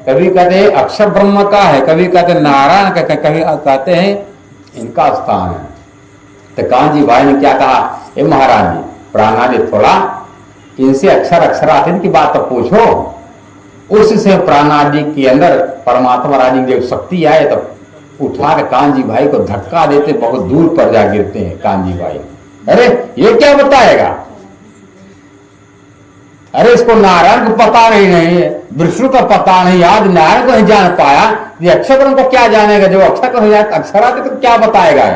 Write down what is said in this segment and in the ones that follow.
कभी कहते हैं अक्षर ब्रह्म का है, कभी कहते हैं नारायण का, कभी कहते हैं इनका स्थान है। तो कांजी भाई ने क्या कहा, ए महाराज जी प्राणादि थोड़ा इनसे अक्षर अक्षराधीन की बात तो पूछो। उससे प्राणादि के अंदर परमात्मा राजी जब शक्ति आए तो उठा के कांजी भाई को धक्का देते, बहुत दूर पर जा गिरते हैं कांजी भाई। अरे ये क्या बताएगा, अरे इसको नारायण को पता नहीं है, विष्णु का पता नहीं, आज नारायण को नहीं जान पाया, ये अक्षर ब्रह्म को क्या जानेगा। जब अक्षर हो जाए अक्षरातीत तो क्या बताएगा।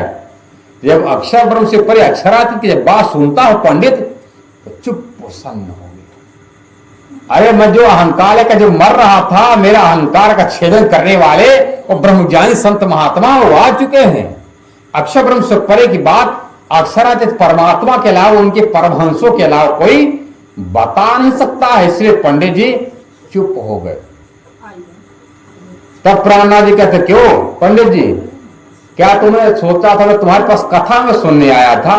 जब अक्षर ब्रह्म से परे अक्षरातीत की जब बात सुनता हो पंडित तो चुप प्रसन्न हो गया। अरे मैं जो अहंकार का जो मर रहा था, मेरा अहंकार का छेदन करने वाले वो ब्रह्मज्ञानी संत महात्मा वो आ चुके हैं। अक्षर ब्रह्म से परे की बात अक्षरातीत परमात्मा के अलावा, उनके परमहंसों के अलावा कोई बता नहीं सकता है। इसलिए पंडित जी चुप हो गए। तब प्राणनाथ जी कहते क्यों पंडित जी, क्या तुमने सोचा था कि तुम्हारे पास कथा में सुनने आया था,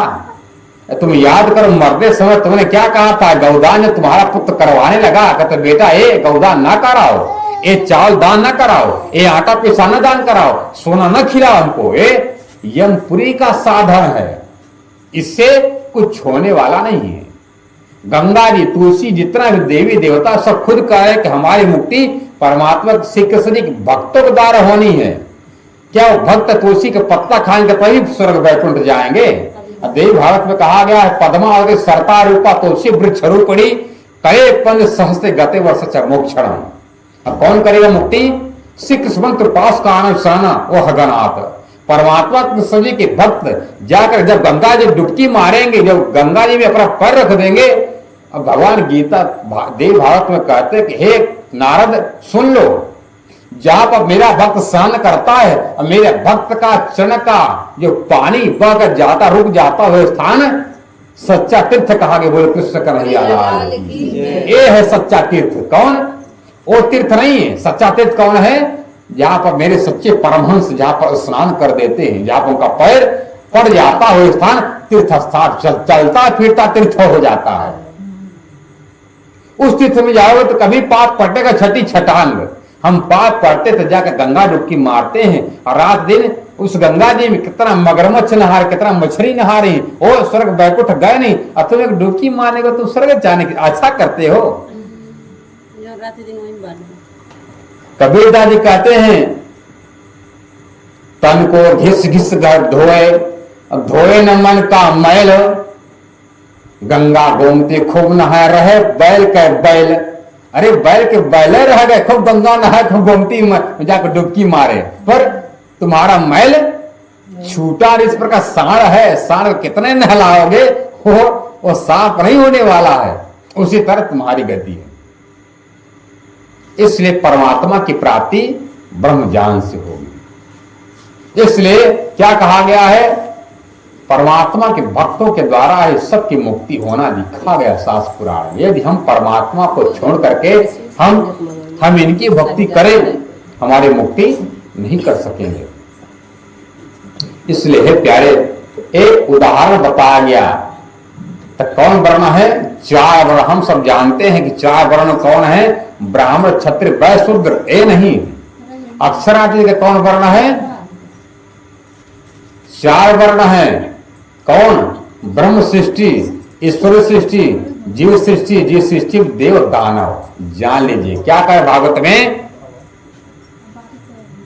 तुम याद करो मरते समय तुमने क्या कहा था। गौदान जो तुम्हारा पुत्र करवाने लगा, कहते बेटा ये गौदान ना कराओ, ये चावल दान ना कराओ, ये आटा पिसाना दान कराओ, सोना न खिलाओ हमको, ये यमपुरी का साधन है, इससे कुछ होने वाला नहीं है। गंगा जी तुलसी जितना भी देवी देवता सब खुद कह रहे कि हमारी मुक्ति परमात्मा श्री कृष्ण जी भक्तों के द्वारा होनी है। क्या वो भक्त तुलसी का पत्ता खाएंगे तभी स्वर्ग वैकुंठ जाएंगे। देवी भारत में कहा गया है पद्मा और सरता रूपा तुलसी वृक्ष रूपणी करे पंज सहस्ते गते वर्ष मोक्षण। अब कौन करेगा मुक्ति, श्री कृष्ण मंत्र पास का आनंद सहना वो हगनाथ परमात्मा कृष्ण जी के भक्त जाकर जब गंगा जी डुबकी मारेंगे, जब गंगा जी में अपना पैर रख देंगे। अब भगवान गीता देव भारत में कहते कि हे नारद सुन लो, जहां पर मेरा भक्त स्नान करता है और मेरे भक्त का चरण का जो पानी बहकर जाता रुक जाता है स्थान सच्चा तीर्थ कहा गया। बोले कृष्ण कन्हैया लाल की जय। ये है सच्चा तीर्थ। कौन, वो तीर्थ नहीं है। सच्चा तीर्थ कौन है, जहां पर मेरे सच्चे परमहंस जहां पर स्नान कर देते हैं, जहां पर उनका पैर पड़ जाता है स्थान तीर्थ स्थान, चलता फिरता तीर्थ हो जाता है। उस तीर्थ में जाओगे तो कभी पाप पड़ेगा छठी छटांग। हम पाप पड़ते तो जाकर गंगा डुबकी मारते हैं और रात दिन उस गंगा जी में कितना मगरमच्छ नहा रहे, कितना मछली नहा रही, और स्वर्ग बैकुंठ गए नहीं और तुम एक डुबकी मारने को तुम स्वर्ग जाने की अच्छा करते हो। कबीरदास जी कहते हैं तन को घिस घिस कर धोए, धोए न मन का मैल, गंगा गोमती खूब नहाए रहे बैल के बैल। अरे बैल के बैले रह गए, खूब गंगा नहाए खूब गोमती में जाकर डुबकी मारे, पर तुम्हारा मैल छूटा। इस प्रकार सांड है, सांड कितने नहलाओगे वो साफ नहीं होने वाला है। उसी तरह तुम्हारी गति है। इसलिए परमात्मा की प्राप्ति ब्रह्म ज्ञान से होगी। इसलिए क्या कहा गया है, परमात्मा के भक्तों के द्वारा इस सब की मुक्ति होना दिखा गया शास्त्र पुराण में। यदि हम परमात्मा को छोड़ करके हम इनकी भक्ति करें, हमारी मुक्ति नहीं कर सकेंगे। इसलिए हे प्यारे एक उदाहरण बताया गया। तो कौन वर्ण है, चार वर्ण। हम सब जानते हैं कि चार वर्ण कौन है, ब्राह्मण क्षत्रिय वैश्य शूद्र। ए नहीं, अक्षरादि का कौन वर्ण है, चार वर्ण है। कौन, ब्रह्म सृष्टि, ईश्वर सृष्टि, जीव सृष्टि, जीव सृष्टि देव दानव। जान लीजिए क्या कहे भागवत में,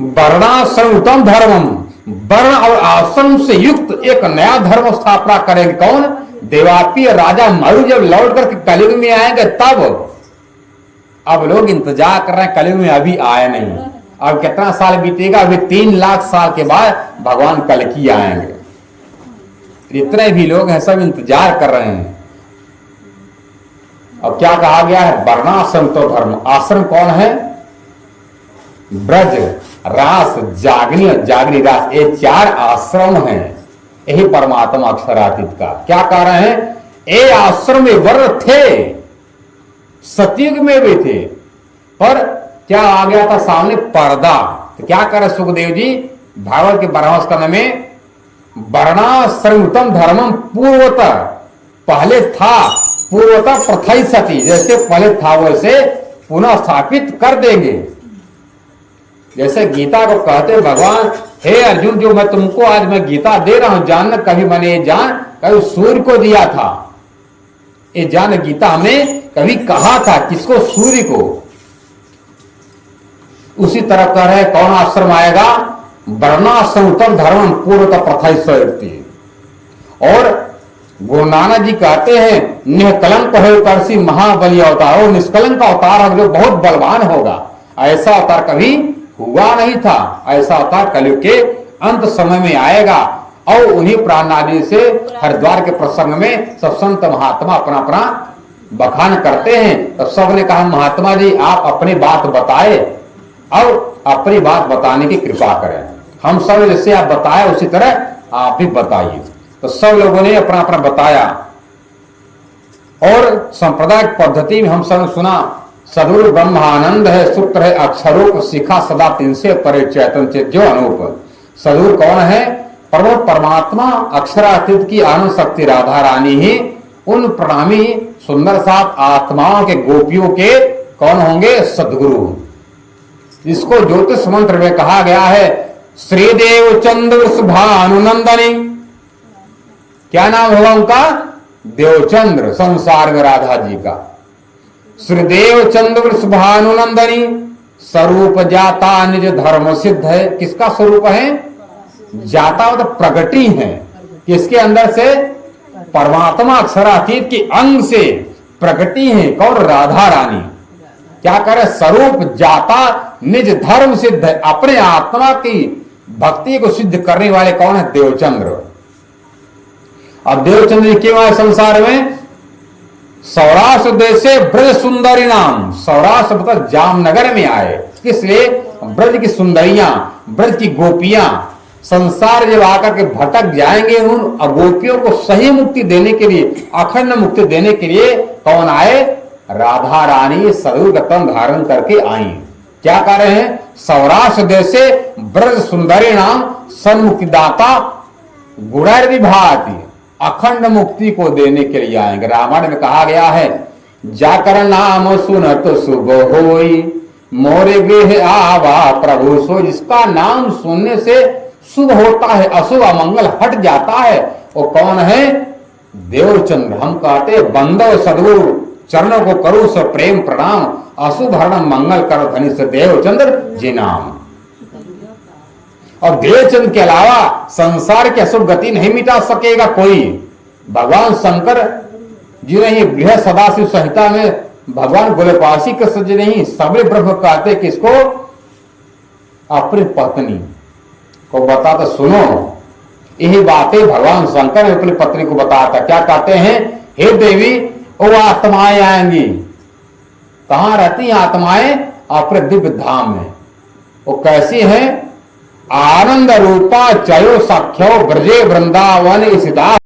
वर्णाश्रम उत्तम धर्मम, वर्ण और आश्रम से युक्त एक नया धर्म स्थापना करेंगे। कौन, देवापी राजा मरु जब लौट करके कलयुग में आएंगे तब। अब लोग इंतजार कर रहे हैं, कलयुग में अभी आए नहीं। अब कितना साल बीतेगा, अभी 3 लाख साल के बाद भगवान कल्कि आएंगे। इतने भी लोग हैं सब इंतजार कर रहे हैं। अब क्या कहा गया है, वर्णाश्रम तो धर्म। आश्रम कौन है, ब्रज रास जागनी और जागनी रास, ये 4 आश्रम हैं। यही परमात्मा अक्षरातीत का। क्या कह रहे हैं, ये आश्रम में वर्ण थे, सतयुग में भी थे, पर क्या आ गया था सामने, पर्दा। तो क्या करे सुखदेव जी भागवत के 12वें स्कंद में, वर्णाश्रम धर्मम पूर्वतः, पहले था, पूर्वतः प्रथई सती, जैसे पहले था वैसे पुनः स्थापित कर देंगे। जैसे गीता को कहते भगवान, हे अर्जुन, जो मैं तुमको आज मैं गीता दे रहा हूं, जानना कभी मैंने ये जान कभी सूर्य को दिया था, ये जान गीता हमें कभी कहा था, किसको? सूर्य को। उसी तरह कह रहे कौन आश्रम आएगा? वर्णाश्रम धर्म पूर्व प्रथा व्यक्ति। और गुरु नानक जी कहते हैं निष्कलंक हो करसी महाबली अवतार, और निष्कलंक अवतार जो बहुत बलवान होगा, ऐसा अवतार कभी हुआ नहीं था। ऐसा अवतार कलयुग के अंत समय में आएगा। और उन्हीं प्रणाली से हरिद्वार के प्रसंग में सब संत महात्मा अपना अपना बखान करते हैं। तो सब ने कहा महात्मा जी आप अपनी बात बताए और अपनी बात बताने की कृपा करें। हम सब जैसे आप बताए उसी तरह आप भी बताइए। तो सब लोगों ने अपना अपना बताया। और सांप्रदायिक पद्धति में हम सब सुना, सदगुरु ब्रह्मानंद है, सूत्र है अक्षरूप, शिखा सदा तिनसे परे चैतन जो अनूप। सदगुरु कौन है? परम परमात्मा अक्षरातीत की आनंद शक्ति राधा रानी ही उन प्रणामी सुंदर सात आत्माओं के गोपियों के कौन होंगे? सदगुरु। इसको ज्योतिष मंत्र में कहा गया है श्रीदेव चंद्र शुभानुनंदनी। क्या नाम होगा उनका? देवचंद्र, संसार में राधा जी का। श्रीदेव चंद्र शुभानुनंदनी, स्वरूप जाता निज धर्म सिद्ध है। किसका स्वरूप है? जाता मतलब प्रगति है। किसके अंदर से? परमात्मा अक्षरातीत के अंग से प्रगति है। कौन? राधा रानी। क्या करे? स्वरूप जाता निज धर्म सिद्ध है। अपने आत्मा की भक्ति को सिद्ध करने वाले कौन है? देवचंद्र। अब देवचंद्र क्यों आए संसार में? सौराष्ट्र देश से ब्रज सुंदरी नाम, सौराष्ट्र मतलब जामनगर में आए। किसलिए? ब्रज की सुंदरियां, ब्रज की गोपियां संसार जब आकर के भटक जाएंगे, उन गोपियों को सही मुक्ति देने के लिए, अखंड मुक्ति देने के लिए कौन आए? राधा रानी सदगुरु का तन धारण करके आई। क्या कर रहे हैं? सौराष्ट्र देश से ब्रज सुंदरी नाम सन्मुक्तिदाता गुणैर विभाति, अखंड मुक्ति को देने के लिए आएंगे। रामायण में कहा गया है जाकर नाम सुनत शुभ होई, मोरे गृह आवा प्रभु सोई। जिसका नाम सुनने से शुभ होता है, अशुभ अमंगल हट जाता है, वो कौन है? देवचंद्र। हम कहते बंदो सदगुरु चरणों को करो स प्रेम प्रणाम, अशुभ हरण मंगल करो धनी से देवचंद्र जी नाम। और देवचंद्र के अलावा संसार की अशुभ गति नहीं मिटा सकेगा कोई। भगवान शंकर जी ने ही गृह सदाशिव संहिता में भगवान गोलपासी कृष्ण जी नहीं सबले ब्रह्म कहते किसको? अपनी पत्नी को बताता सुनो। यही बातें भगवान शंकर ने अपनी पत्नी को बताया था। क्या कहते हैं? हे देवी, वो आत्माएं आएंगी। कहां रहती हैं आत्माएं? अपने दिव्य धाम में। वो कैसी है? आनंद रूपा चयो सख्यो ब्रजे वृंदावन स्थिता